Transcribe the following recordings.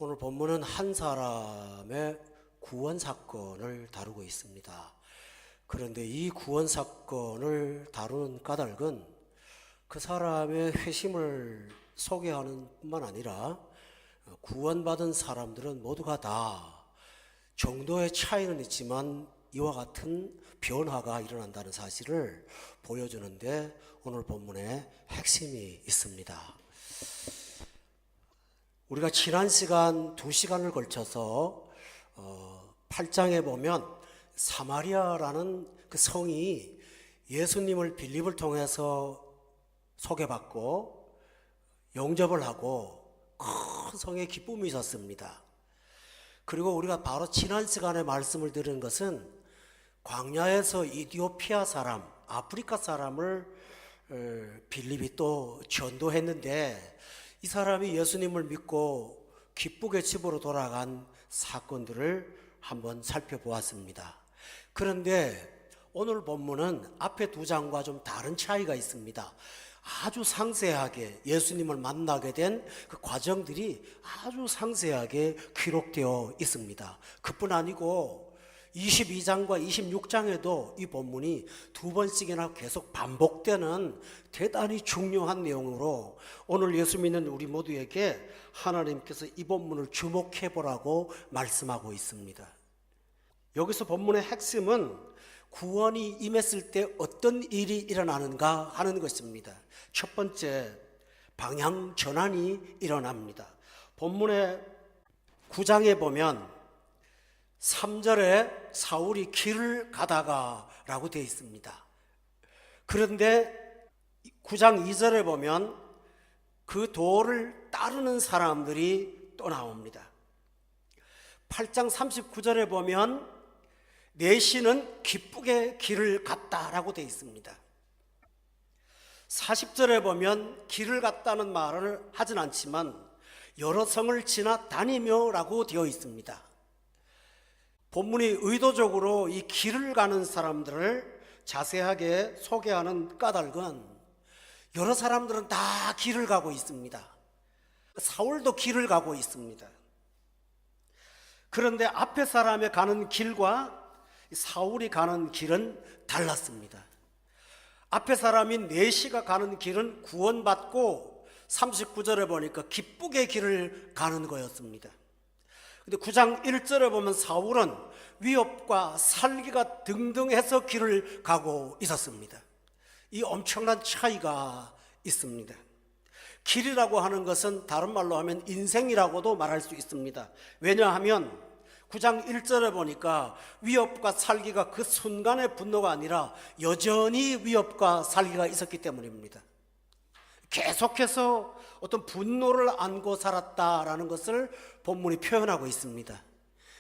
오늘 본문은 한 사람의 구원 사건을 다루고 있습니다. 그런데 이 구원 사건을 다루는 까닭은 그 사람의 회심을 소개하는 뿐만 아니라 구원받은 사람들은 모두가 다 정도의 차이는 있지만 이와 같은 변화가 일어난다는 사실을 보여주는데 오늘 본문에 핵심이 있습니다. 우리가 지난 시간 2시간을 걸쳐서 8장에 보면 사마리아라는 그 성이 예수님을 빌립을 통해서 소개받고 영접을 하고 큰 성에 기쁨이 있었습니다. 그리고 우리가 바로 지난 시간에 말씀을 드린 것은 광야에서 이디오피아 사람, 아프리카 사람을 빌립이 또 전도했는데 이 사람이 예수님을 믿고 기쁘게 집으로 돌아간 사건들을 한번 살펴보았습니다. 그런데 오늘 본문은 앞에 2장과 좀 다른 차이가 있습니다. 아주 상세하게 예수님을 만나게 된 그 과정들이 아주 상세하게 기록되어 있습니다. 그뿐 아니고 22장과 26장에도 이 본문이 2번씩이나 계속 반복되는 대단히 중요한 내용으로 오늘 예수 믿는 우리 모두에게 하나님께서 이 본문을 주목해 보라고 말씀하고 있습니다. 여기서 본문의 핵심은 구원이 임했을 때 어떤 일이 일어나는가 하는 것입니다. 첫 번째, 방향 전환이 일어납니다. 본문의 9장에 보면 3절에 사울이 길을 가다가 라고 되어 있습니다. 그런데 9장 2절에 보면 그 도를 따르는 사람들이 또 나옵니다. 8장 39절에 보면 내시는 기쁘게 길을 갔다라고 되어 있습니다. 40절에 보면 길을 갔다는 말을 하진 않지만 여러 성을 지나 다니며 라고 되어 있습니다. 본문이 의도적으로 이 길을 가는 사람들을 자세하게 소개하는 까닭은 여러 사람들은 다 길을 가고 있습니다. 사울도 길을 가고 있습니다. 그런데 앞에 사람이 가는 길과 사울이 가는 길은 달랐습니다. 앞에 사람인 내시가 가는 길은 구원받고 39절에 보니까 기쁘게 길을 가는 거였습니다. 근데 9장 1절에 보면 사울은 위협과 살기가 등등해서 길을 가고 있었습니다. 이 엄청난 차이가 있습니다. 길이라고 하는 것은 다른 말로 하면 인생이라고도 말할 수 있습니다. 왜냐하면 9장 1절에 보니까 위협과 살기가 그 순간의 분노가 아니라 여전히 위협과 살기가 있었기 때문입니다. 계속해서 어떤 분노를 안고 살았다라는 것을 본문이 표현하고 있습니다.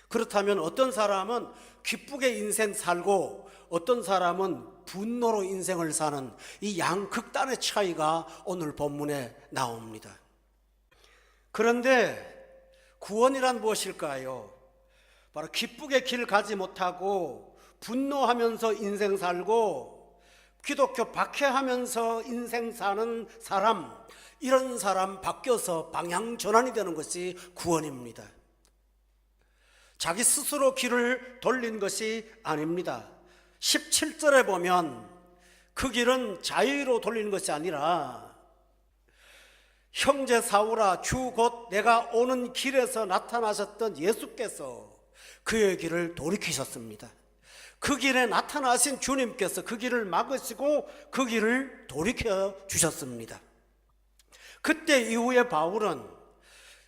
그렇다면 어떤 사람은 기쁘게 인생 살고 어떤 사람은 분노로 인생을 사는 이 양극단의 차이가 오늘 본문에 나옵니다. 그런데 구원이란 무엇일까요? 바로 기쁘게 길 가지 못하고 분노하면서 인생 살고 기독교 박해하면서 인생 사는 사람, 이런 사람 바뀌어서 방향 전환이 되는 것이 구원입니다. 자기 스스로 길을 돌린 것이 아닙니다. 17절에 보면 그 길은 자유로 돌리는 것이 아니라 형제 사울아 주 곧 내가 오는 길에서 나타나셨던 예수께서 그의 길을 돌이키셨습니다. 그 길에 나타나신 주님께서 그 길을 막으시고 그 길을 돌이켜 주셨습니다. 그때 이후에 바울은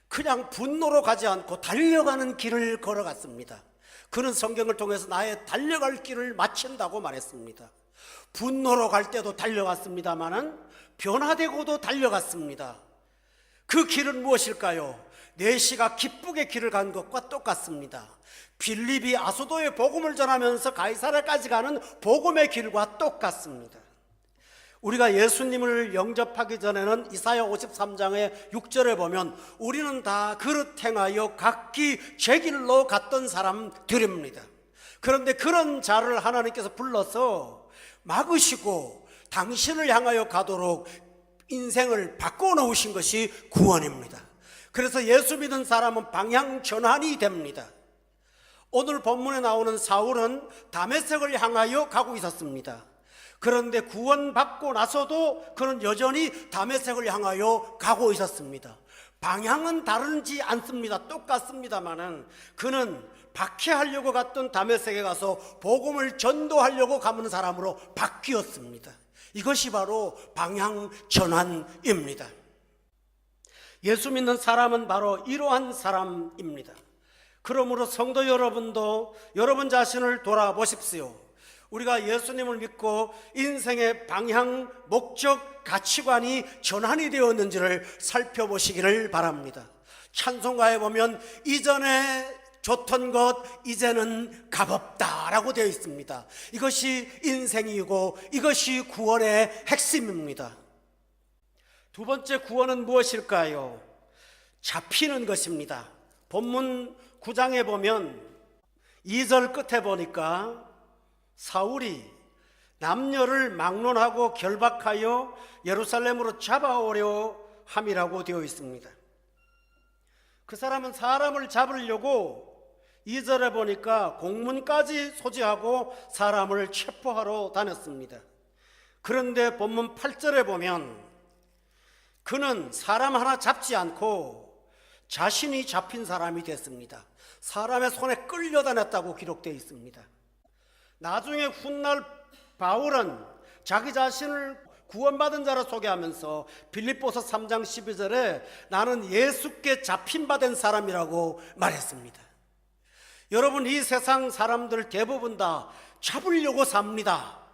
그냥 분노로 가지 않고 달려가는 길을 걸어갔습니다. 그는 성경을 통해서 나의 달려갈 길을 마친다고 말했습니다. 분노로 갈 때도 달려갔습니다마는 변화되고도 달려갔습니다. 그 길은 무엇일까요? 내시가 기쁘게 길을 간 것과 똑같습니다. 빌립이 아소도에 복음을 전하면서 가이사랴까지 가는 복음의 길과 똑같습니다. 우리가 예수님을 영접하기 전에는 이사야 53장의 6절에 보면 우리는 다 그릇 행하여 각기 제 길로 갔던 사람들입니다. 그런데 그런 자를 하나님께서 불러서 막으시고 당신을 향하여 가도록 인생을 바꿔놓으신 것이 구원입니다. 그래서 예수 믿는 사람은 방향 전환이 됩니다. 오늘 본문에 나오는 사울은 다메섹을 향하여 가고 있었습니다. 그런데 구원받고 나서도 그는 여전히 다메섹을 향하여 가고 있었습니다. 방향은 다르지 않습니다. 똑같습니다만은 그는 박해하려고 갔던 다메섹에 가서 복음을 전도하려고 가는 사람으로 바뀌었습니다. 이것이 바로 방향 전환입니다. 예수 믿는 사람은 바로 이러한 사람입니다. 그러므로 성도 여러분도 여러분 자신을 돌아보십시오. 우리가 예수님을 믿고 인생의 방향, 목적, 가치관이 전환이 되었는지를 살펴보시기를 바랍니다. 찬송가에 보면 이전에 좋던 것 이제는 값없다라고 되어 있습니다. 이것이 인생이고 이것이 구원의 핵심입니다. 두 번째 구원은 무엇일까요? 잡히는 것입니다. 본문 9장에 보면 2절 끝에 보니까 사울이 남녀를 막론하고 결박하여 예루살렘으로 잡아오려 함이라고 되어 있습니다. 그 사람은 사람을 잡으려고 2절에 보니까 공문까지 소지하고 사람을 체포하러 다녔습니다. 그런데 본문 8절에 보면 그는 사람 하나 잡지 않고 자신이 잡힌 사람이 됐습니다. 사람의 손에 끌려다녔다고 기록되어 있습니다. 나중에 훗날 바울은 자기 자신을 구원받은 자로 소개하면서 빌립보서 3장 12절에 나는 예수께 잡힌 바 된 사람이라고 말했습니다. 여러분, 이 세상 사람들 대부분 다 잡으려고 삽니다.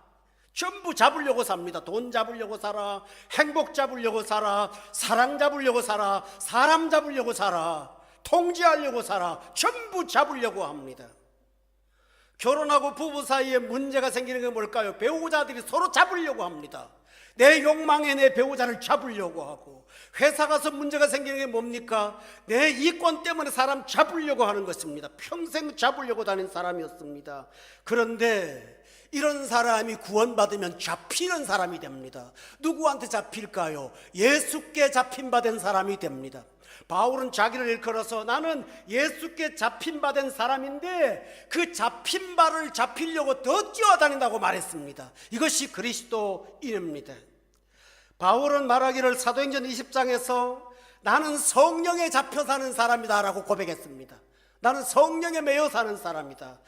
전부 잡으려고 삽니다. 돈 잡으려고 살아, 행복 잡으려고 살아, 사랑 잡으려고 살아, 사람 잡으려고 살아, 통제하려고 살아, 전부 잡으려고 합니다. 결혼하고 부부 사이에 문제가 생기는 게 뭘까요? 배우자들이 서로 잡으려고 합니다. 내 욕망에 내 배우자를 잡으려고 하고, 회사 가서 문제가 생기는 게 뭡니까? 내 이권 때문에 사람 잡으려고 하는 것입니다. 평생 잡으려고 다닌 사람이었습니다. 그런데 이런 사람이 구원받으면 잡히는 사람이 됩니다. 누구한테 잡힐까요? 예수께 잡힌 바 된 사람이 됩니다. 바울은 자기를 일컬어서 나는 예수께 잡힌 바 된 사람인데 그 잡힌 바를 잡히려고 더 뛰어다닌다고 말했습니다. 이것이 그리스도인입니다. 바울은 말하기를 사도행전 20장에서 나는 성령에 잡혀 사는 사람이다 라고 고백했습니다. 나는 성령에 매여 사는 사람이다.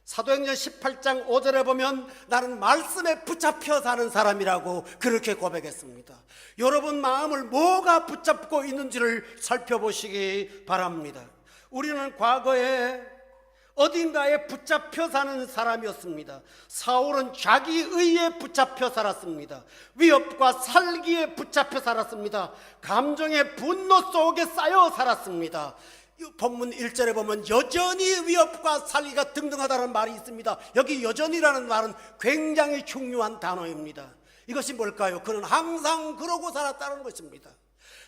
사도행전 18장 5절에 보면 나는 말씀에 붙잡혀 사는 사람이라고 그렇게 고백했습니다. 여러분 마음을 뭐가 붙잡고 있는지를 살펴보시기 바랍니다. 우리는 과거에 어딘가에 붙잡혀 사는 사람이었습니다. 사울은 자기 의에 붙잡혀 살았습니다. 위협과 살기에 붙잡혀 살았습니다. 감정의 분노 속에 쌓여 살았습니다. 본문 1절에 보면 여전히 위협과 살기가 등등하다는 말이 있습니다. 여기 여전히라는 말은 굉장히 중요한 단어입니다. 이것이 뭘까요? 그는 항상 그러고 살았다는 것입니다.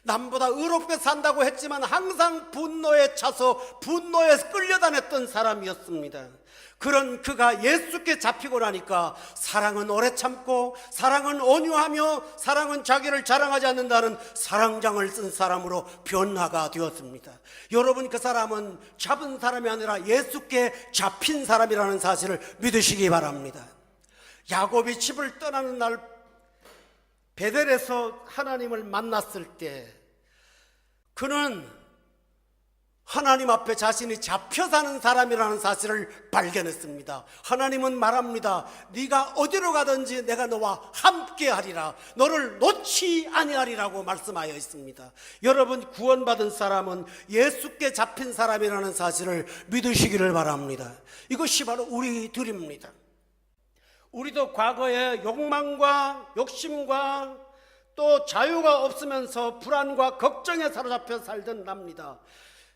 남보다 의롭게 산다고 했지만 항상 분노에 차서 분노에 끌려다녔던 사람이었습니다. 그런 그가 예수께 잡히고 나니까 사랑은 오래 참고 사랑은 온유하며 사랑은 자기를 자랑하지 않는다는 사랑장을 쓴 사람으로 변화가 되었습니다. 여러분, 그 사람은 잡은 사람이 아니라 예수께 잡힌 사람이라는 사실을 믿으시기 바랍니다. 야곱이 집을 떠나는 날 베델에서 하나님을 만났을 때 그는 하나님 앞에 자신이 잡혀 사는 사람이라는 사실을 발견했습니다. 하나님은 말합니다. 네가 어디로 가든지 내가 너와 함께 하리라, 너를 놓지 아니하리라고 말씀하여 있습니다. 여러분, 구원받은 사람은 예수께 잡힌 사람이라는 사실을 믿으시기를 바랍니다. 이것이 바로 우리들입니다. 우리도 과거에 욕망과 욕심과 또 자유가 없으면서 불안과 걱정에 사로잡혀 살던 납니다.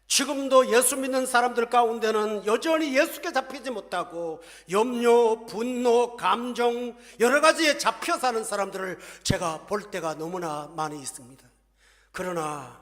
지금도 예수 믿는 사람들 가운데는 여전히 예수께 잡히지 못하고 염려, 분노, 감정 여러 가지에 잡혀 사는 사람들을 제가 볼 때가 너무나 많이 있습니다. 그러나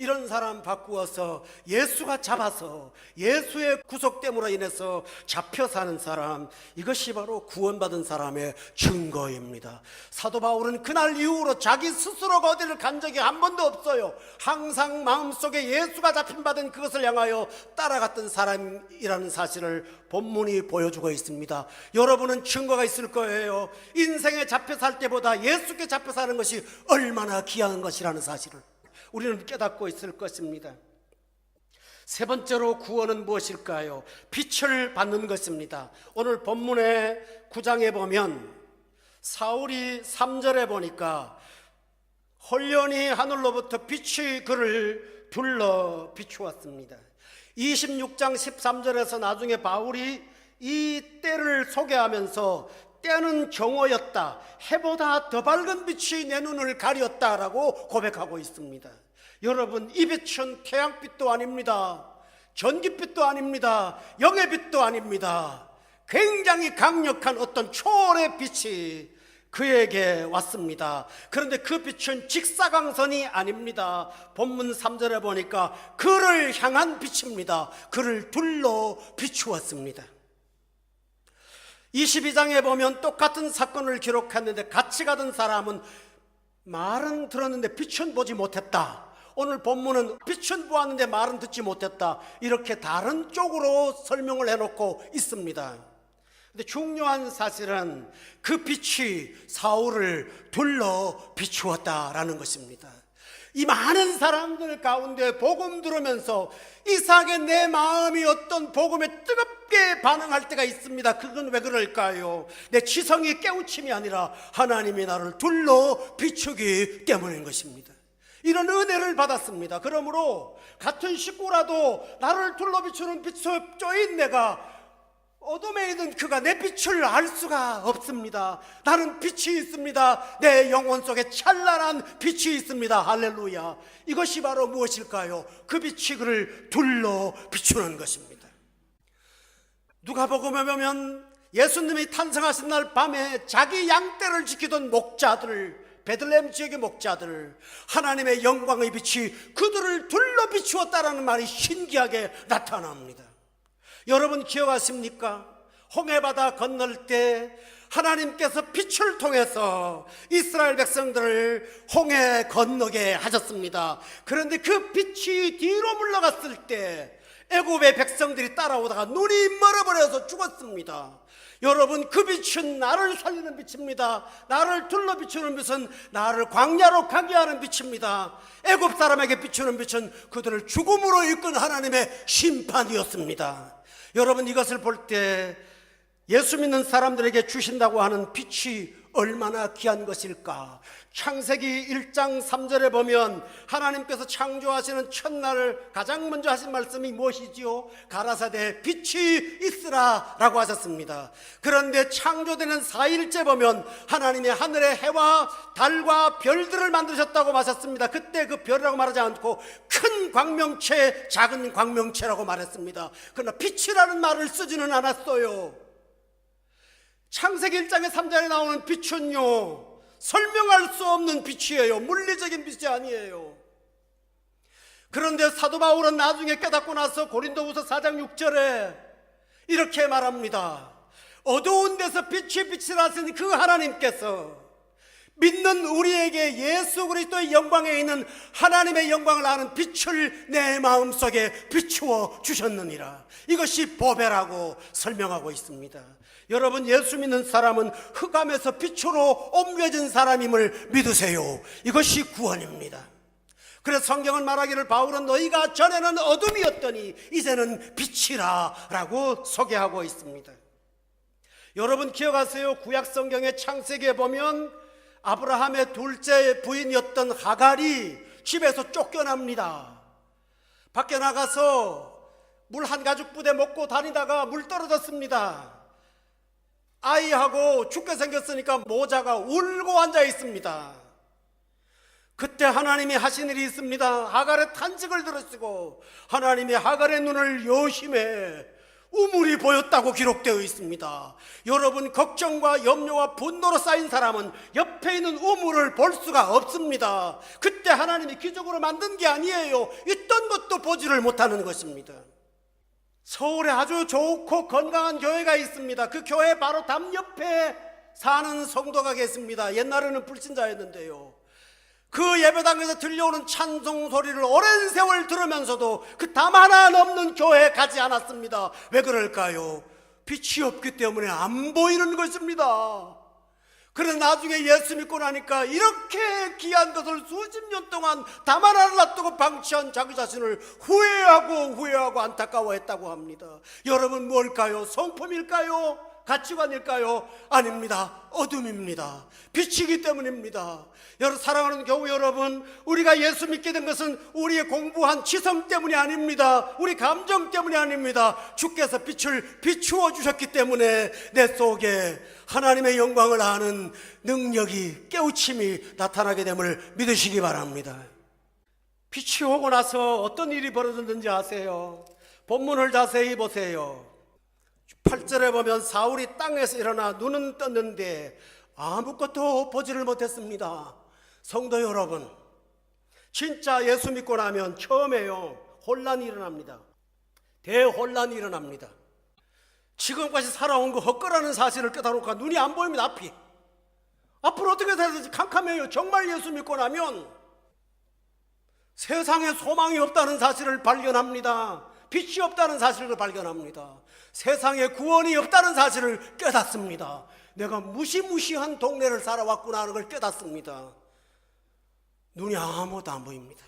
이런 사람 바꾸어서 예수가 잡아서 예수의 구속됨으로 인해서 잡혀 사는 사람, 이것이 바로 구원받은 사람의 증거입니다. 사도 바울은 그날 이후로 자기 스스로가 어디를 간 적이 한 번도 없어요. 항상 마음속에 예수가 잡힌받은 그것을 향하여 따라갔던 사람이라는 사실을 본문이 보여주고 있습니다. 여러분은 증거가 있을 거예요. 인생에 잡혀 살 때보다 예수께 잡혀 사는 것이 얼마나 귀한 것이라는 사실을 우리는 깨닫고 있을 것입니다. 세 번째로 구원은 무엇일까요? 빛을 받는 것입니다. 오늘 본문의 9장에 보면 사울이 3절에 보니까 홀연히 하늘로부터 빛이 그를 둘러 비추었습니다. 26장 13절에서 나중에 바울이 이 때를 소개하면서 때는 경호였다, 해보다 더 밝은 빛이 내 눈을 가렸다라고 고백하고 있습니다. 여러분, 이 빛은 태양빛도 아닙니다. 전기빛도 아닙니다. 영의 빛도 아닙니다. 굉장히 강력한 어떤 초월의 빛이 그에게 왔습니다. 그런데 그 빛은 직사광선이 아닙니다. 본문 3절에 보니까 그를 향한 빛입니다. 그를 둘러 비추었습니다. 22장에 보면 똑같은 사건을 기록했는데 같이 가던 사람은 말은 들었는데 빛은 보지 못했다. 오늘 본문은 빛은 보았는데 말은 듣지 못했다. 이렇게 다른 쪽으로 설명을 해놓고 있습니다. 근데 중요한 사실은 그 빛이 사울을 둘러 비추었다라는 것입니다. 이 많은 사람들 가운데 복음 들으면서 이상하게 내 마음이 어떤 복음에 뜨겁게 반응할 때가 있습니다. 그건 왜 그럴까요? 내 지성이 깨우침이 아니라 하나님이 나를 둘러 비추기 때문인 것입니다. 이런 은혜를 받았습니다. 그러므로 같은 식구라도 나를 둘러 비추는 빛에 쪼인 내가 어둠에 있는 그가 내 빛을 알 수가 없습니다. 나는 빛이 있습니다. 내 영혼 속에 찬란한 빛이 있습니다. 할렐루야. 이것이 바로 무엇일까요? 그 빛이 그를 둘러 비추는 것입니다. 누가복음에 보면 예수님이 탄생하신 날 밤에 자기 양떼를 지키던 목자들, 베들레헴 지역의 목자들, 하나님의 영광의 빛이 그들을 둘러 비추었다라는 말이 신기하게 나타납니다. 여러분 기억하십니까? 홍해바다 건널 때 하나님께서 빛을 통해서 이스라엘 백성들을 홍해 건너게 하셨습니다. 그런데 그 빛이 뒤로 물러갔을 때 애굽의 백성들이 따라오다가 눈이 멀어버려서 죽었습니다. 여러분, 그 빛은 나를 살리는 빛입니다. 나를 둘러 비추는 빛은 나를 광야로 가게 하는 빛입니다. 애굽 사람에게 비추는 빛은 그들을 죽음으로 이끈 하나님의 심판이었습니다. 여러분, 이것을 볼 때 예수 믿는 사람들에게 주신다고 하는 빛이 얼마나 귀한 것일까? 창세기 1장 3절에 보면 하나님께서 창조하시는 첫날을 가장 먼저 하신 말씀이 무엇이지요? 가라사대 빛이 있으라 라고 하셨습니다. 그런데 창조되는 4일째 보면 하나님이 하늘의 해와 달과 별들을 만드셨다고 하셨습니다. 그때 그 별이라고 말하지 않고 큰 광명체, 작은 광명체라고 말했습니다. 그러나 빛이라는 말을 쓰지는 않았어요. 창세기 1장의 3절에 나오는 빛은요, 설명할 수 없는 빛이에요. 물리적인 빛이 아니에요. 그런데 사도 바울은 나중에 깨닫고 나서 고린도후서 4장 6절에 이렇게 말합니다. 어두운 데서 빛이 빛이라 하신 그 하나님께서 믿는 우리에게 예수 그리스도의 영광에 있는 하나님의 영광을 아는 빛을 내 마음속에 비추어 주셨느니라. 이것이 보배라고 설명하고 있습니다. 여러분, 예수 믿는 사람은 흑암에서 빛으로 옮겨진 사람임을 믿으세요. 이것이 구원입니다. 그래서 성경은 말하기를 바울은 너희가 전에는 어둠이었더니 이제는 빛이라 라고 소개하고 있습니다. 여러분 기억하세요? 구약 성경의 창세기에 보면 아브라함의 둘째 부인이었던 하갈이 집에서 쫓겨납니다. 밖에 나가서 물 한 가죽 부대 먹고 다니다가 물 떨어졌습니다. 아이하고 죽게 생겼으니까 모자가 울고 앉아 있습니다. 그때 하나님이 하신 일이 있습니다. 하갈의 탄식을 들으시고 하나님이 하갈의 눈을 여심해 우물이 보였다고 기록되어 있습니다. 여러분, 걱정과 염려와 분노로 쌓인 사람은 옆에 있는 우물을 볼 수가 없습니다. 그때 하나님이 기적으로 만든 게 아니에요. 있던 것도 보지를 못하는 것입니다. 서울에 아주 좋고 건강한 교회가 있습니다. 그 교회 바로 담 옆에 사는 성도가 계십니다. 옛날에는 불신자였는데요, 그 예배당에서 들려오는 찬송 소리를 오랜 세월 들으면서도 그 담 하나 넘는 교회에 가지 않았습니다. 왜 그럴까요? 빛이 없기 때문에 안 보이는 것입니다. 그래서 나중에 예수 믿고 나니까 이렇게 귀한 것을 수십 년 동안 담 하나를 놔두고 방치한 자기 자신을 후회하고 안타까워했다고 합니다. 여러분, 뭘까요? 성품일까요? 가치관일까요? 아닙니다. 어둠입니다. 빛이기 때문입니다. 여러분, 사랑하는 교우 여러분, 우리가 예수 믿게 된 것은 우리의 공부한 지성 때문이 아닙니다. 우리 감정 때문이 아닙니다. 주께서 빛을 비추어 주셨기 때문에 내 속에 하나님의 영광을 아는 능력이, 깨우침이 나타나게 됨을 믿으시기 바랍니다. 빛이 오고 나서 어떤 일이 벌어졌는지 아세요? 본문을 자세히 보세요. 8절에 보면 사울이 땅에서 일어나 눈은 떴는데 아무것도 보지를 못했습니다. 성도 여러분, 진짜 예수 믿고 나면 처음에요, 혼란이 일어납니다. 대혼란이 일어납니다. 지금까지 살아온 거 헛거라는 사실을 깨달으니까 눈이 안 보입니다. 앞으로 어떻게 살아야 될지 캄캄해요. 정말 예수 믿고 나면 세상에 소망이 없다는 사실을 발견합니다. 빛이 없다는 사실을 발견합니다. 세상에 구원이 없다는 사실을 깨닫습니다. 내가 무시무시한 동네를 살아왔구나 하는 걸 깨닫습니다. 눈이 아무것도 안 보입니다.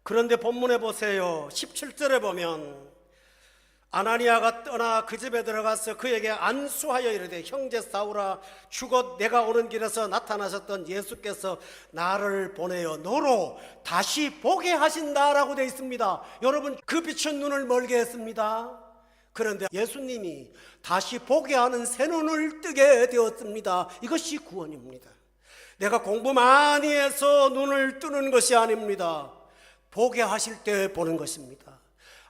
그런데 본문에 보세요. 17절에 보면 아나니아가 떠나 그 집에 들어가서 그에게 안수하여 이르되, 형제 사울아, 주곧 내가 오는 길에서 나타나셨던 예수께서 나를 보내어 너로 다시 보게 하신다라고 되어 있습니다. 여러분, 그 빛은 눈을 멀게 했습니다. 그런데 예수님이 다시 보게 하는 새 눈을 뜨게 되었습니다. 이것이 구원입니다. 내가 공부 많이 해서 눈을 뜨는 것이 아닙니다. 보게 하실 때 보는 것입니다.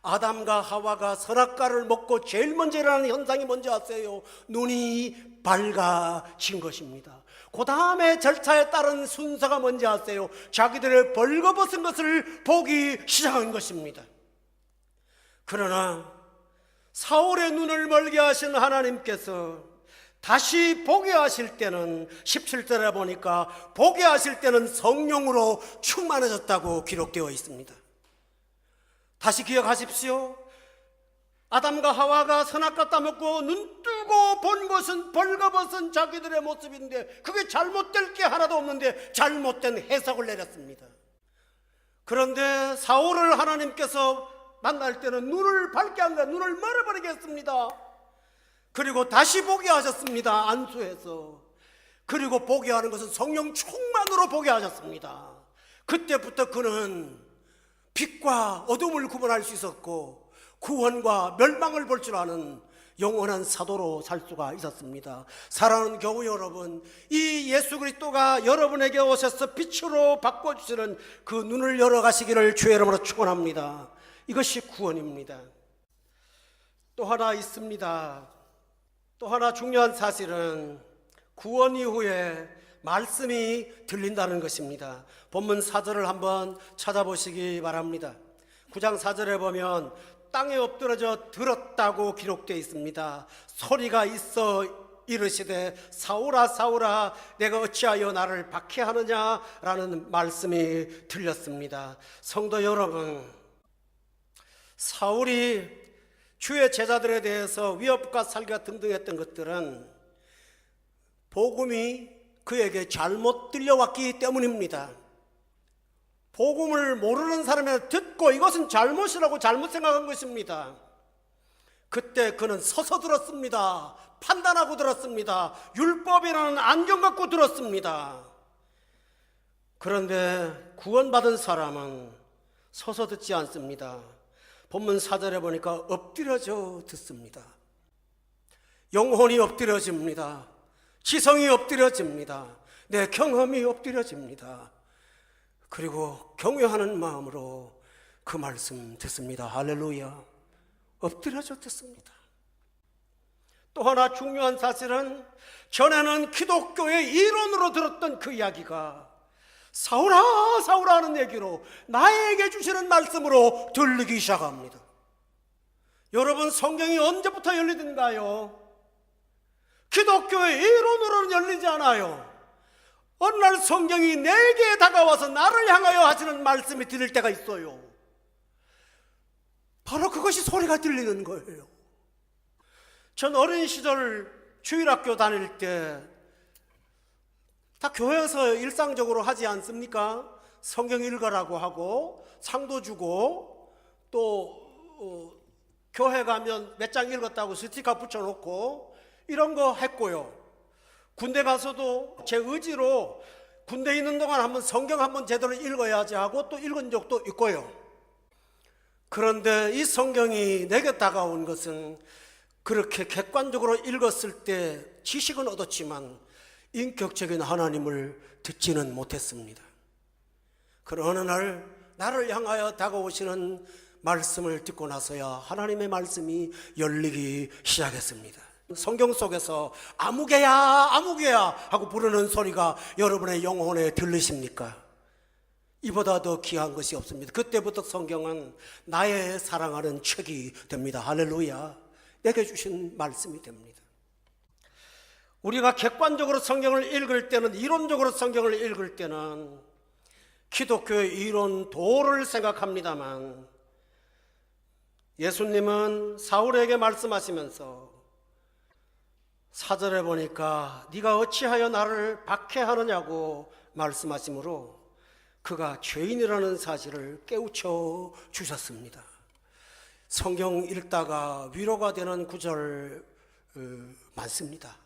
아담과 하와가 선악과를 먹고 제일 먼저 일어나는 현상이 뭔지 아세요? 눈이 밝아진 것입니다. 그 다음에 절차에 따른 순서가 뭔지 아세요? 자기들의 벌거벗은 것을 보기 시작한 것입니다. 그러나 사울의 눈을 멀게 하신 하나님께서 다시 보게 하실 때는 17절에 보니까 보게 하실 때는 성령으로 충만해졌다고 기록되어 있습니다. 다시 기억하십시오. 아담과 하와가 선악과 따먹고 눈 뜨고 본 것은 벌거벗은 자기들의 모습인데 그게 잘못될 게 하나도 없는데 잘못된 해석을 내렸습니다. 그런데 사울을 하나님께서 만날 때는 눈을 밝게 한 거야. 눈을 멀어버리게 했습니다. 그리고 다시 보게 하셨습니다. 안수해서. 그리고 보게 하는 것은 성령 충만으로 보게 하셨습니다. 그때부터 그는 빛과 어둠을 구분할 수 있었고 구원과 멸망을 볼 줄 아는 영원한 사도로 살 수가 있었습니다. 사랑하는 교우 여러분, 이 예수 그리스도가 여러분에게 오셔서 빛으로 바꿔주시는 그 눈을 열어가시기를 주의 이름으로 축원합니다. 이것이 구원입니다. 또 하나 있습니다. 또 하나 중요한 사실은 구원 이후에 말씀이 들린다는 것입니다. 본문 4절을 한번 찾아보시기 바랍니다. 9장 4절에 보면 땅에 엎드러져 들었다고 기록되어 있습니다. 소리가 있어 이르시되 사울아 사울아 내가 어찌하여 나를 박해하느냐라는 말씀이 들렸습니다. 성도 여러분, 사울이 주의 제자들에 대해서 위협과 살기가 등등 했던 것들은 복음이 그에게 잘못 들려왔기 때문입니다. 복음을 모르는 사람이 듣고 이것은 잘못이라고 잘못 생각한 것입니다. 그때 그는 서서 들었습니다. 판단하고 들었습니다. 율법이라는 안경 갖고 들었습니다. 그런데 구원받은 사람은 서서 듣지 않습니다. 본문 4절에 보니까 엎드려져 듣습니다. 영혼이 엎드려집니다. 지성이 엎드려집니다. 내 경험이 엎드려집니다. 그리고 경외하는 마음으로 그 말씀 듣습니다. 할렐루야. 엎드려졌습니다. 또 하나 중요한 사실은 전에는 기독교의 이론으로 들었던 그 이야기가 사울아 사울아 하는 얘기로 나에게 주시는 말씀으로 들리기 시작합니다. 여러분, 성경이 언제부터 열리던가요? 기독교의 이론으로는 열리지 않아요. 어느 날 성경이 내게 다가와서 나를 향하여 하시는 말씀이 들릴 때가 있어요. 바로 그것이 소리가 들리는 거예요. 전 어린 시절 주일학교 다닐 때 다 교회에서 일상적으로 하지 않습니까? 성경 읽으라고 하고 상도 주고 또 교회 가면 몇 장 읽었다고 스티커 붙여놓고 이런 거 했고요. 군대 가서도 제 의지로 군대 있는 동안 한번 성경 한번 제대로 읽어야지 하고 또 읽은 적도 있고요. 그런데 이 성경이 내게 다가온 것은 그렇게 객관적으로 읽었을 때 지식은 얻었지만 인격적인 하나님을 듣지는 못했습니다. 그러나 어느 날 나를 향하여 다가오시는 말씀을 듣고 나서야 하나님의 말씀이 열리기 시작했습니다. 성경 속에서 아무개야 아무개야 하고 부르는 소리가 여러분의 영혼에 들리십니까? 이보다 더 귀한 것이 없습니다. 그때부터 성경은 나의 사랑하는 책이 됩니다. 할렐루야. 내게 주신 말씀이 됩니다. 우리가 객관적으로 성경을 읽을 때는, 이론적으로 성경을 읽을 때는 기독교의 이론 도를 생각합니다만, 예수님은 사울에게 말씀하시면서 4절에 보니까 네가 어찌하여 나를 박해하느냐고 말씀하시므로 그가 죄인이라는 사실을 깨우쳐 주셨습니다. 성경 읽다가 위로가 되는 구절 많습니다.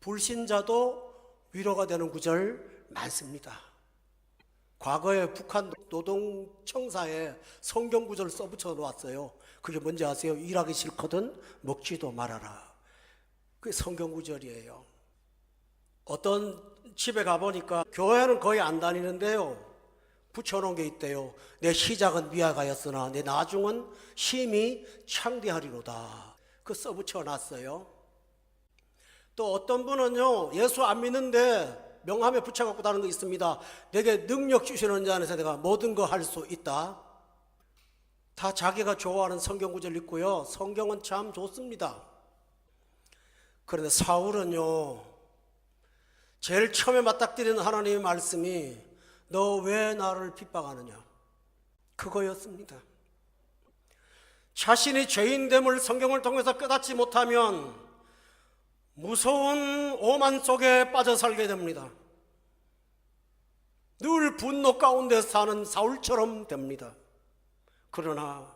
불신자도 위로가 되는 구절 많습니다. 과거에 북한 노동청사에 성경 구절 써붙여 놓았어요. 그게 뭔지 아세요? 일하기 싫거든 먹지도 말아라. 그게 성경 구절이에요. 어떤 집에 가보니까 교회는 거의 안 다니는데요, 붙여놓은 게 있대요. 내 시작은 미약하였으나 내 나중은 심히 창대하리로다. 그 써붙여 놨어요. 또 어떤 분은요, 예수 안 믿는데 명함에 붙여갖고 다는 거 있습니다. 내게 능력 주시는 자 안에서 내가 모든 거 할 수 있다. 다 자기가 좋아하는 성경 구절 있고요. 성경은 참 좋습니다. 그런데 사울은요, 제일 처음에 맞닥뜨리는 하나님의 말씀이 너 왜 나를 핍박하느냐, 그거였습니다. 자신이 죄인됨을 성경을 통해서 깨닫지 못하면 무서운 오만 속에 빠져 살게 됩니다. 늘 분노 가운데 사는 사울처럼 됩니다. 그러나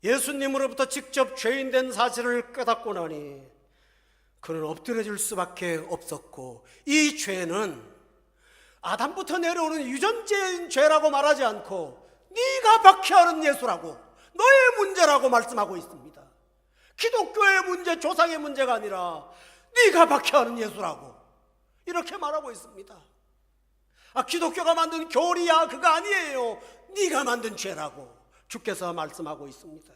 예수님으로부터 직접 죄인된 사실을 깨닫고 나니 그는 엎드려질 수밖에 없었고, 이 죄는 아담부터 내려오는 유전자인 죄라고 말하지 않고 네가 박해하는 예수라고, 너의 문제라고 말씀하고 있습니다. 기독교의 문제, 조상의 문제가 아니라 네가 박해하는 예수라고 이렇게 말하고 있습니다. 기독교가 만든 교리야 그거 아니에요. 네가 만든 죄라고 주께서 말씀하고 있습니다.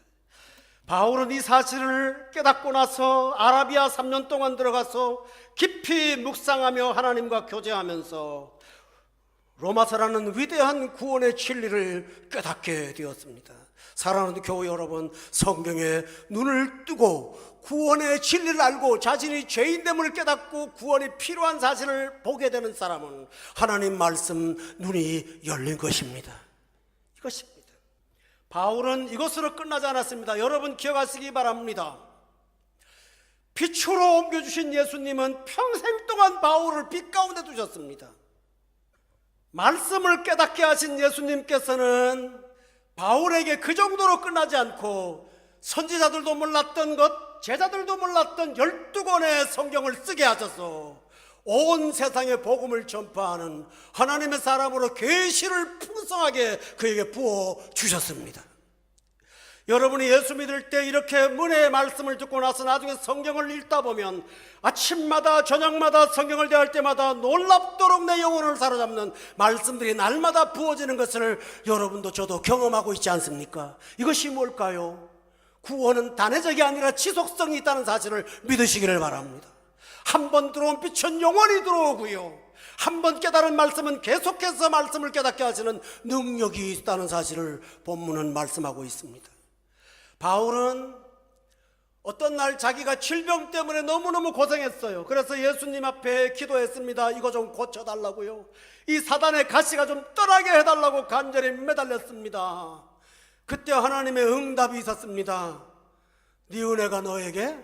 바울은 이 사실을 깨닫고 나서 아라비아 3년 동안 들어가서 깊이 묵상하며 하나님과 교제하면서 로마서라는 위대한 구원의 진리를 깨닫게 되었습니다. 사랑하는 교회 여러분, 성경에 눈을 뜨고 구원의 진리를 알고 자신이 죄인됨을 깨닫고 구원이 필요한 사실을 보게 되는 사람은 하나님 말씀 눈이 열린 것입니다. 이것입니다. 바울은 이것으로 끝나지 않았습니다. 여러분 기억하시기 바랍니다. 빛으로 옮겨주신 예수님은 평생 동안 바울을 빛 가운데 두셨습니다. 말씀을 깨닫게 하신 예수님께서는 바울에게 그 정도로 끝나지 않고 선지자들도 몰랐던 것, 제자들도 몰랐던 12권의 성경을 쓰게 하셔서 온 세상에 복음을 전파하는 하나님의 사람으로 계시를 풍성하게 그에게 부어주셨습니다. 여러분이 예수 믿을 때 이렇게 은혜의 말씀을 듣고 나서 나중에 성경을 읽다 보면 아침마다 저녁마다 성경을 대할 때마다 놀랍도록 내 영혼을 사로잡는 말씀들이 날마다 부어지는 것을 여러분도 저도 경험하고 있지 않습니까? 이것이 뭘까요? 구원은 단회적이 아니라 지속성이 있다는 사실을 믿으시기를 바랍니다. 한 번 들어온 빛은 영원히 들어오고요, 한 번 깨달은 말씀은 계속해서 말씀을 깨닫게 하시는 능력이 있다는 사실을 본문은 말씀하고 있습니다. 바울은 어떤 날 자기가 질병 때문에 너무너무 고생했어요. 그래서 예수님 앞에 기도했습니다. 이거 좀 고쳐달라고요, 이 사단의 가시가 좀 떠나게 해달라고 간절히 매달렸습니다. 그때 하나님의 응답이 있었습니다. 네 은혜가 너에게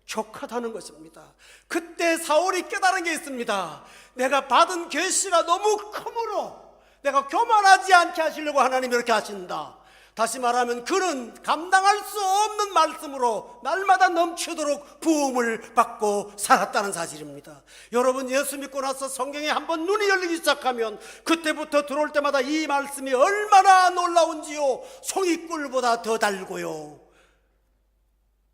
족하다는 것입니다. 그때 사울이 깨달은 게 있습니다. 내가 받은 계시가 너무 크므로 내가 교만하지 않게 하시려고 하나님이 이렇게 하신다. 다시 말하면 그는 감당할 수 없는 말씀으로 날마다 넘치도록 부음을 받고 살았다는 사실입니다. 여러분, 예수 믿고 나서 성경에 한번 눈이 열리기 시작하면 그때부터 들어올 때마다 이 말씀이 얼마나 놀라운지요, 송이꿀보다 더 달고요,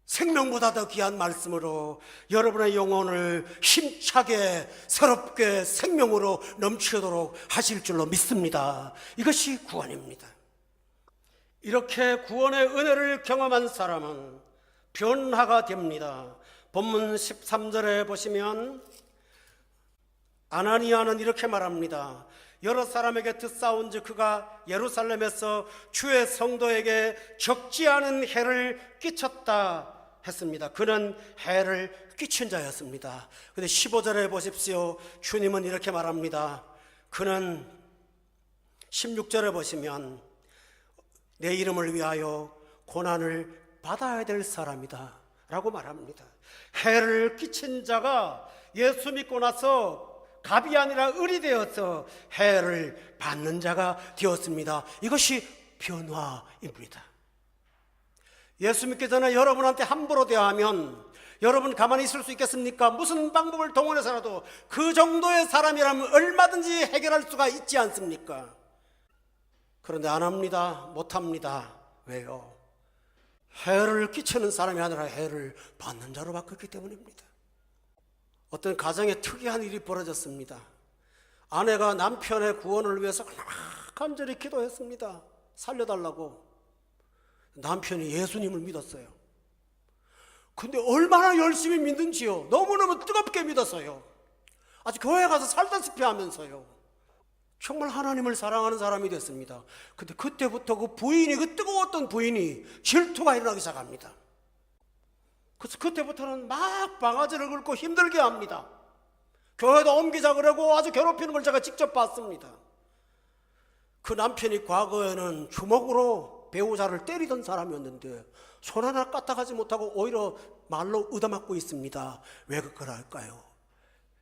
생명보다 더 귀한 말씀으로 여러분의 영혼을 힘차게 새롭게 생명으로 넘치도록 하실 줄로 믿습니다. 이것이 구원입니다. 이렇게 구원의 은혜를 경험한 사람은 변화가 됩니다. 본문 13절에 보시면 아나니아는 이렇게 말합니다. 여러 사람에게 듣사온즉 그가 예루살렘에서 주의 성도에게 적지 않은 해를 끼쳤다 했습니다. 그는 해를 끼친 자였습니다. 근데 15절에 보십시오. 주님은 이렇게 말합니다. 그는 16절에 보시면 내 이름을 위하여 고난을 받아야 될 사람이다 라고 말합니다. 해를 끼친 자가 예수 믿고 나서 갑이 아니라 을이 되어서 해를 받는 자가 되었습니다. 이것이 변화입니다. 예수 믿기 전에 여러분한테 함부로 대하면 여러분 가만히 있을 수 있겠습니까? 무슨 방법을 동원해서라도 그 정도의 사람이라면 얼마든지 해결할 수가 있지 않습니까? 그런데 안 합니다. 못합니다. 왜요? 해를 끼치는 사람이 아니라 해를 받는 자로 바뀌었기 때문입니다. 어떤 가정에 특이한 일이 벌어졌습니다. 아내가 남편의 구원을 위해서 간절히 기도했습니다. 살려달라고. 남편이 예수님을 믿었어요. 근데 얼마나 열심히 믿는지요. 너무너무 뜨겁게 믿었어요. 아주 교회 가서 살다시피 하면서요. 정말 하나님을 사랑하는 사람이 됐습니다. 근데 그때부터 그 부인이, 그 뜨거웠던 부인이 질투가 일어나기 시작합니다. 그래서 그때부터는 막 바가지를 긁고 힘들게 합니다. 교회도 옮기자 그러고 아주 괴롭히는 걸 제가 직접 봤습니다. 그 남편이 과거에는 주먹으로 배우자를 때리던 사람이었는데 손 하나 까딱하지 못하고 오히려 말로 얻어맞고 있습니다. 왜 그럴까요?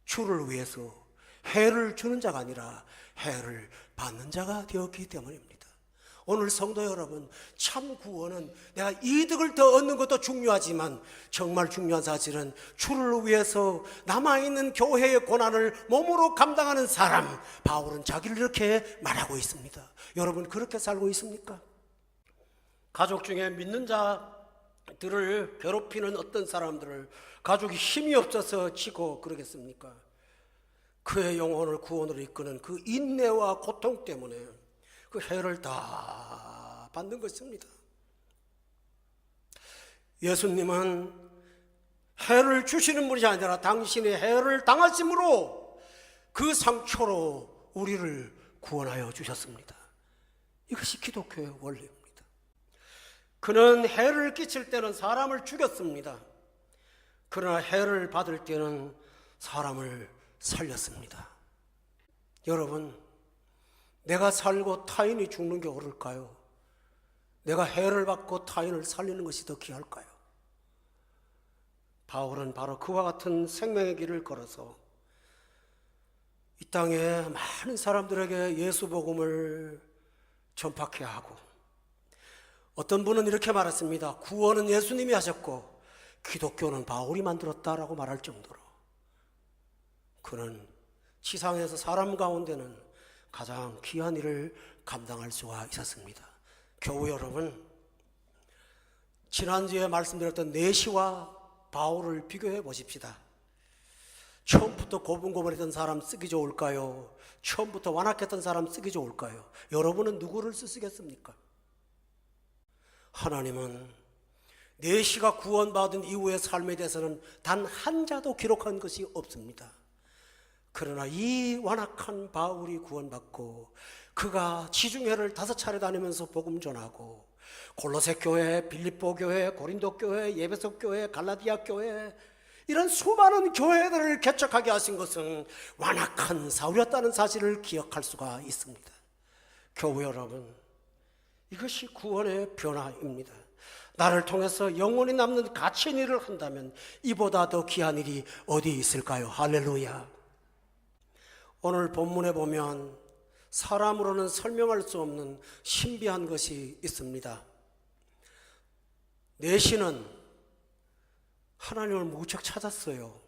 주를 위해서 해를 주는 자가 아니라 해를 받는 자가 되었기 때문입니다. 오늘 성도 여러분, 참 구원은 내가 이득을 더 얻는 것도 중요하지만 정말 중요한 사실은 주를 위해서 남아있는 교회의 고난을 몸으로 감당하는 사람, 바울은 자기를 이렇게 말하고 있습니다. 여러분 그렇게 살고 있습니까? 가족 중에 믿는 자들을 괴롭히는 어떤 사람들을 가족이 힘이 없어서 치고 그러겠습니까? 그의 영혼을 구원으로 이끄는 그 인내와 고통 때문에 그 해를 다 받는 것입니다. 예수님은 해를 주시는 분이 아니라 당신이 해를 당하심으로 그 상처로 우리를 구원하여 주셨습니다. 이것이 기독교의 원리입니다. 그는 해를 끼칠 때는 사람을 죽였습니다. 그러나 해를 받을 때는 사람을 살렸습니다. 여러분, 내가 살고 타인이 죽는 게 옳을까요? 내가 해를 받고 타인을 살리는 것이 더 귀할까요? 바울은 바로 그와 같은 생명의 길을 걸어서 이 땅에 많은 사람들에게 예수 복음을 전파케 하고, 어떤 분은 이렇게 말했습니다. 구원은 예수님이 하셨고 기독교는 바울이 만들었다라고 말할 정도로 그는 지상에서 사람 가운데는 가장 귀한 일을 감당할 수가 있었습니다. 교우 여러분, 지난주에 말씀드렸던 내시와 바울을 비교해 보십시다. 처음부터 고분고분했던 사람 쓰기 좋을까요? 처음부터 완악했던 사람 쓰기 좋을까요? 여러분은 누구를 쓰시겠습니까? 하나님은 내시가 구원받은 이후의 삶에 대해서는 단 한 자도 기록한 것이 없습니다. 그러나 이 완악한 바울이 구원받고 그가 지중해를 5차례 다니면서 복음 전하고 골로새 교회, 빌립보 교회, 고린도 교회, 예배소 교회, 갈라디아 교회, 이런 수많은 교회들을 개척하게 하신 것은 완악한 사울이었다는 사실을 기억할 수가 있습니다. 교회 여러분, 이것이 구원의 변화입니다. 나를 통해서 영원히 남는 갇힌 일을 한다면 이보다 더 귀한 일이 어디 있을까요? 할렐루야. 오늘 본문에 보면 사람으로는 설명할 수 없는 신비한 것이 있습니다. 내시는 하나님을 무척 찾았어요.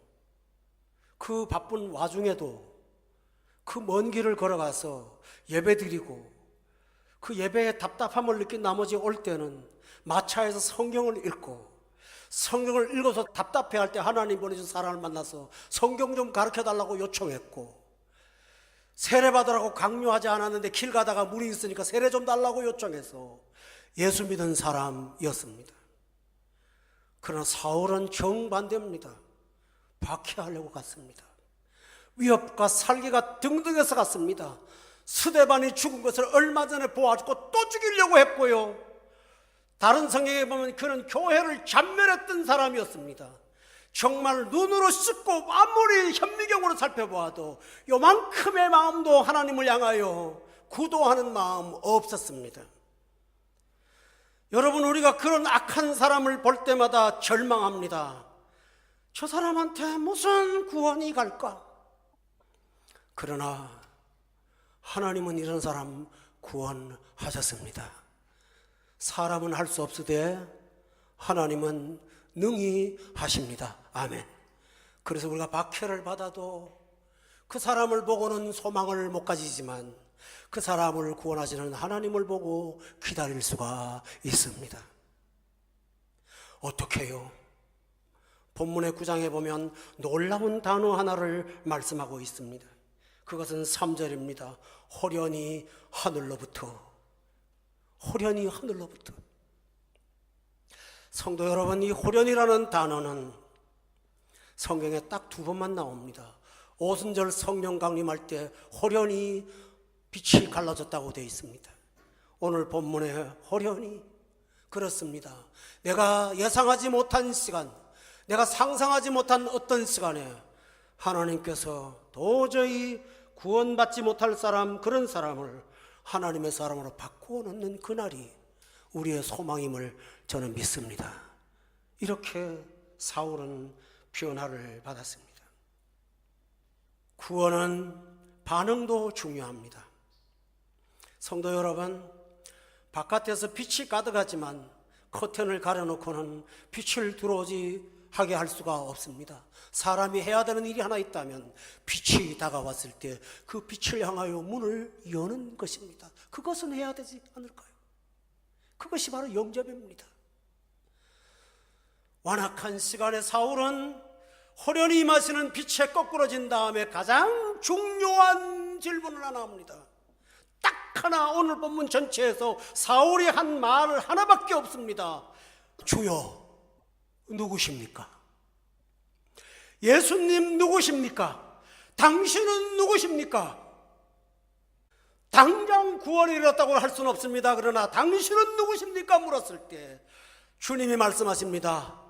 그 바쁜 와중에도 그 먼 길을 걸어가서 예배드리고 그 예배에 답답함을 느낀 나머지 올 때는 마차에서 성경을 읽고 성경을 읽어서 답답해할 때 하나님 보내준 사람을 만나서 성경 좀 가르쳐달라고 요청했고, 세례받으라고 강요하지 않았는데 길 가다가 물이 있으니까 세례 좀 달라고 요청해서 예수 믿은 사람이었습니다. 그러나 사울은 정반대입니다. 박해하려고 갔습니다. 위협과 살기가 등등해서 갔습니다. 스데반이 죽은 것을 얼마 전에 보았고 또 죽이려고 했고요. 다른 성경에 보면 그는 교회를 잔멸했던 사람이었습니다. 정말 눈으로 씻고 아무리 현미경으로 살펴보아도 요만큼의 마음도 하나님을 향하여 구도하는 마음 없었습니다. 여러분, 우리가 그런 악한 사람을 볼 때마다 절망합니다. 저 사람한테 무슨 구원이 갈까? 그러나 하나님은 이런 사람 구원하셨습니다. 사람은 할 수 없으되 하나님은 능히 하십니다. 아멘. 그래서 우리가 박해를 받아도 그 사람을 보고는 소망을 못 가지지만 그 사람을 구원하시는 하나님을 보고 기다릴 수가 있습니다. 어떻게 해요? 본문의 9장에 보면 놀라운 단어 하나를 말씀하고 있습니다. 그것은 3절입니다. 호련히 하늘로부터. 호련히 하늘로부터. 성도 여러분, 이 호련이라는 단어는 성경에 딱 2번만 나옵니다. 오순절 성령 강림할 때 호련히 빛이 갈라졌다고 되어 있습니다. 오늘 본문에 호련히, 그렇습니다. 내가 예상하지 못한 시간, 내가 상상하지 못한 어떤 시간에 하나님께서 도저히 구원받지 못할 사람, 그런 사람을 하나님의 사람으로 바꾸어 놓는 그날이 우리의 소망임을 저는 믿습니다. 이렇게 사울은 변화를 받았습니다. 구원은 반응도 중요합니다. 성도 여러분, 바깥에서 빛이 가득하지만 커튼을 가려놓고는 빛을 들어오지 하게 할 수가 없습니다. 사람이 해야 되는 일이 하나 있다면 빛이 다가왔을 때 그 빛을 향하여 문을 여는 것입니다. 그것은 해야 되지 않을까요? 그것이 바로 영접입니다. 완악한 시간에 사울은 호련히 임하시는 빛에 거꾸러진 다음에 가장 중요한 질문을 하나 합니다. 딱 하나, 오늘 본문 전체에서 사울이 한 말 하나밖에 없습니다. 주여, 누구십니까? 예수님 누구십니까? 당신은 누구십니까? 당장 구원을 이뤘다고 할 수는 없습니다. 그러나 당신은 누구십니까? 물었을 때 주님이 말씀하십니다.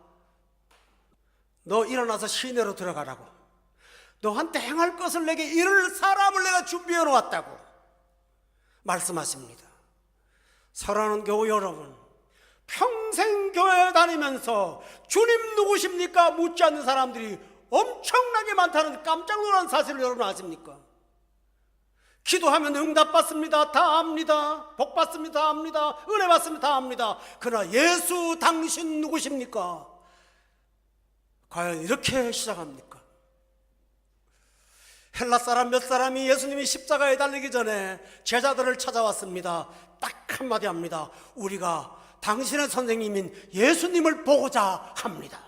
너 일어나서 시내로 들어가라고. 너한테 행할 것을 내게 이룰 사람을 내가 준비해 놓았다고 말씀하십니다. 사랑하는 교회 여러분, 평생 교회 다니면서 주님 누구십니까? 묻지 않는 사람들이 엄청나게 많다는 깜짝 놀란 사실을 여러분 아십니까? 기도하면 응답받습니다. 다 압니다. 복받습니다. 다 압니다. 은혜 받습니다. 다 압니다. 그러나 예수 당신 누구십니까? 과연 이렇게 시작합니까? 헬라 사람 몇 사람이 예수님이 십자가에 달리기 전에 제자들을 찾아왔습니다. 딱 한마디 합니다. 우리가 당신의 선생님인 예수님을 보고자 합니다.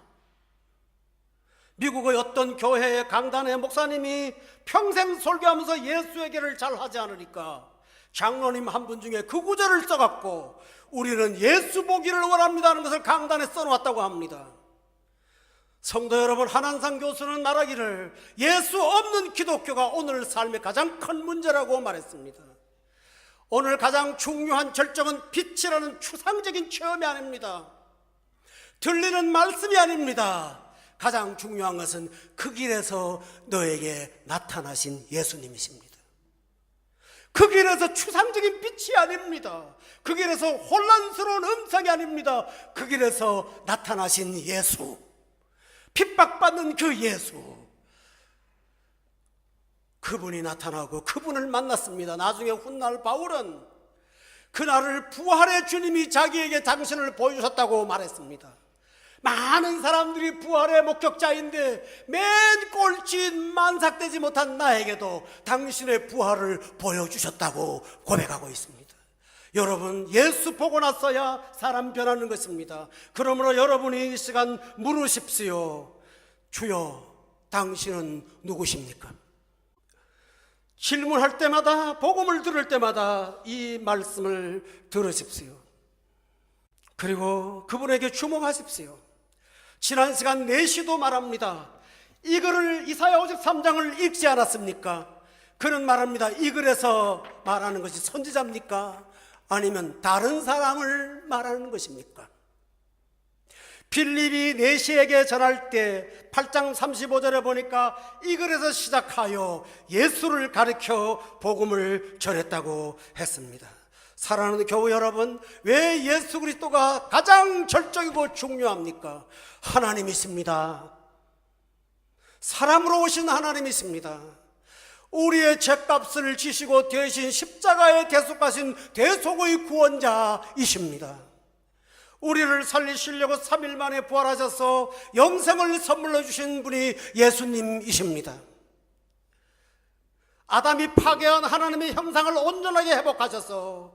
미국의 어떤 교회의 강단의 목사님이 평생 설교하면서 예수의 길을 잘 하지 않으니까 장로님 한 분 중에 그 구절을 써갖고 우리는 예수 보기를 원합니다 하는 것을 강단에 써놓았다고 합니다. 성도 여러분, 한한상 교수는 말하기를 예수 없는 기독교가 오늘 삶의 가장 큰 문제라고 말했습니다. 오늘 가장 중요한 절정은 빛이라는 추상적인 체험이 아닙니다. 들리는 말씀이 아닙니다. 가장 중요한 것은 그 길에서 너에게 나타나신 예수님이십니다. 그 길에서 추상적인 빛이 아닙니다. 그 길에서 혼란스러운 음성이 아닙니다. 그 길에서 나타나신 예수, 핍박받는 그 예수, 그분이 나타나고 그분을 만났습니다. 나중에 훗날 바울은 그날을 부활의 주님이 자기에게 당신을 보여주셨다고 말했습니다. 많은 사람들이 부활의 목격자인데 맨 꼴찌인 만삭되지 못한 나에게도 당신의 부활을 보여주셨다고 고백하고 있습니다. 여러분, 예수 보고 나서야 사람 변하는 것입니다. 그러므로 여러분이 이 시간 물으십시오. 주여, 당신은 누구십니까? 질문할 때마다, 복음을 들을 때마다 이 말씀을 들으십시오. 그리고 그분에게 주목하십시오. 지난 시간 4시도 말합니다. 이 글을 이사야 53장을 읽지 않았습니까? 그는 말합니다. 이 글에서 말하는 것이 선지자입니까? 아니면 다른 사람을 말하는 것입니까? 빌립이 내시에게 전할 때 8장 35절에 보니까 이 글에서 시작하여 예수를 가리켜 복음을 전했다고 했습니다. 사랑하는 교우 여러분, 왜 예수 그리스도가 가장 절정이고 중요합니까? 하나님이십니다. 사람으로 오신 하나님이십니다. 우리의 죄값을 지시고 대신 십자가에 대속하신 대속의 구원자이십니다. 우리를 살리시려고 3일 만에 부활하셔서 영생을 선물로 주신 분이 예수님이십니다. 아담이 파괴한 하나님의 형상을 온전하게 회복하셔서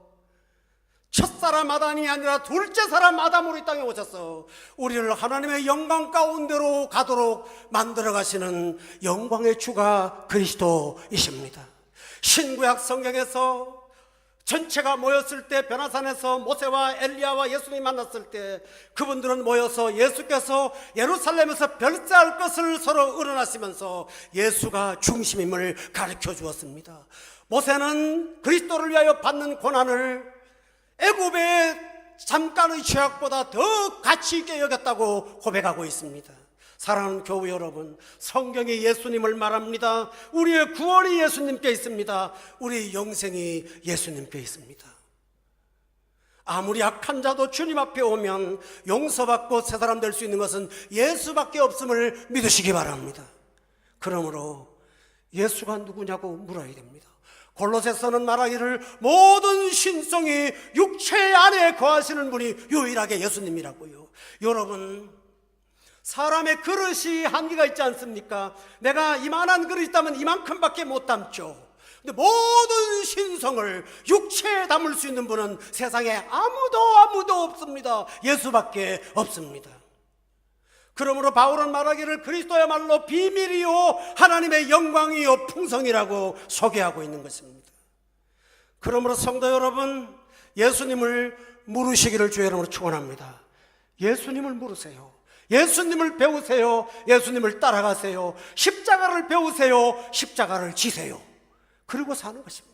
첫사람 아담이 아니라 둘째 사람 아담으로 이 땅에 오셔서 우리를 하나님의 영광 가운데로 가도록 만들어 가시는 영광의 주가 그리스도이십니다. 신구약 성경에서 전체가 모였을 때, 변화산에서 모세와 엘리야와 예수님이 만났을 때 그분들은 모여서 예수께서 예루살렘에서 별세할 것을 서로 의논하시면서 예수가 중심임을 가르쳐 주었습니다. 모세는 그리스도를 위하여 받는 고난을 애굽의 잠깐의 죄악보다 더 가치 있게 여겼다고 고백하고 있습니다. 사랑하는 교우 여러분, 성경이 예수님을 말합니다. 우리의 구원이 예수님께 있습니다. 우리 영생이 예수님께 있습니다. 아무리 악한 자도 주님 앞에 오면 용서받고 새 사람 될 수 있는 것은 예수밖에 없음을 믿으시기 바랍니다. 그러므로 예수가 누구냐고 물어야 됩니다. 골로새서는 말하기를 모든 신성이 육체 안에 거하시는 분이 유일하게 예수님이라고요. 여러분, 사람의 그릇이 한계가 있지 않습니까? 내가 이만한 그릇이 있다면 이만큼밖에 못 담죠. 근데 모든 신성을 육체에 담을 수 있는 분은 세상에 아무도 없습니다. 예수밖에 없습니다. 그러므로 바울은 말하기를 그리스도야말로 비밀이요 하나님의 영광이요 풍성이라고 소개하고 있는 것입니다. 그러므로 성도 여러분, 예수님을 물으시기를 주의 이름으로 축원합니다. 예수님을 물으세요. 예수님을 배우세요. 예수님을 따라가세요. 십자가를 배우세요. 십자가를 지세요. 그리고 사는 것입니다.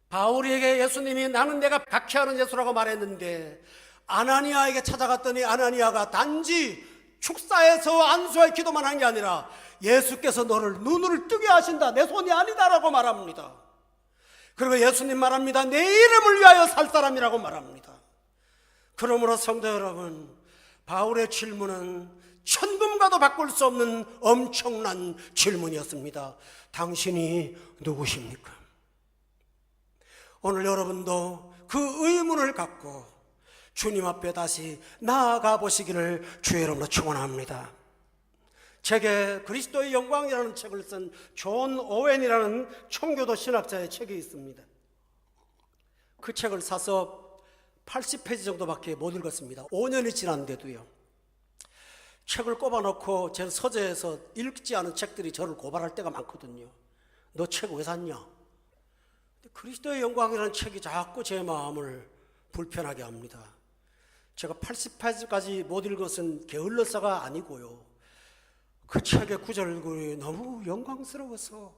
바울에게 예수님이 나는 내가 박해하는 예수라고 말했는데 아나니아에게 찾아갔더니 아나니아가 단지 축사에서 안수할 기도만 한 게 아니라 예수께서 너를 눈을 뜨게 하신다, 내 손이 아니다라고 말합니다. 그리고 예수님 말합니다. 내 이름을 위하여 살 사람이라고 말합니다. 그러므로 성도 여러분, 바울의 질문은 천금과도 바꿀 수 없는 엄청난 질문이었습니다. 당신이 누구십니까? 오늘 여러분도 그 의문을 갖고 주님 앞에 다시 나아가 보시기를 주의 이름으로 축원합니다. 제게 그리스도의 영광이라는 책을 쓴 존 오웬이라는 청교도 신학자의 책이 있습니다. 그 책을 사서 80페이지 정도밖에 못 읽었습니다. 5년이 지났는데도요. 책을 꼽아놓고 제 서재에서 읽지 않은 책들이 저를 고발할 때가 많거든요. 너 책 왜 샀냐? 그리스도의 영광이라는 책이 자꾸 제 마음을 불편하게 합니다. 제가 80페이지까지 못 읽었은 게을러서가 아니고요. 그 책의 구절들이 너무 영광스러워서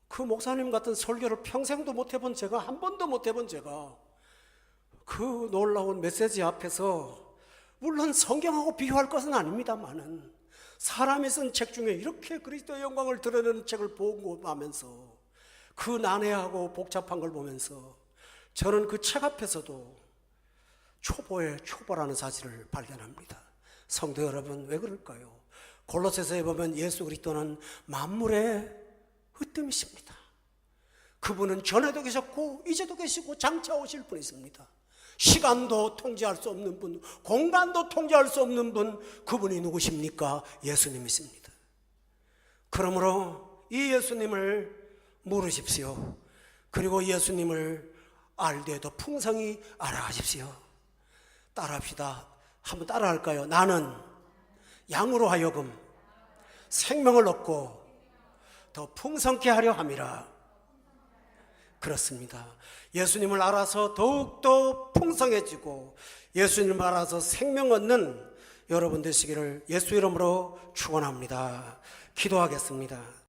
그 목사님 같은 설교를 평생도 못 해본 제가, 한 번도 못 해본 제가 그 놀라운 메시지 앞에서, 물론 성경하고 비교할 것은 아닙니다만은 사람이 쓴 책 중에 이렇게 그리스도의 영광을 드러내는 책을 보고하면서 그 난해하고 복잡한 걸 보면서 저는 그 책 앞에서도 초보의 초보라는 사실을 발견합니다. 성도 여러분, 왜 그럴까요? 골로새서에 보면 예수 그리스도는 만물의 으뜸이십니다. 그분은 전에도 계셨고 이제도 계시고 장차 오실 분이십니다. 시간도 통제할 수 없는 분, 공간도 통제할 수 없는 분, 그분이 누구십니까? 예수님이십니다. 그러므로 이 예수님을 물으십시오. 그리고 예수님을 알되 더 풍성히 알아가십시오. 따라합시다. 한번 따라할까요? 나는 양으로 하여금 생명을 얻고 더 풍성케 하려 함이라. 그렇습니다. 예수님을 알아서 더욱더 풍성해지고 예수님을 알아서 생명 얻는 여러분 되시기를 예수 이름으로 축원합니다. 기도하겠습니다.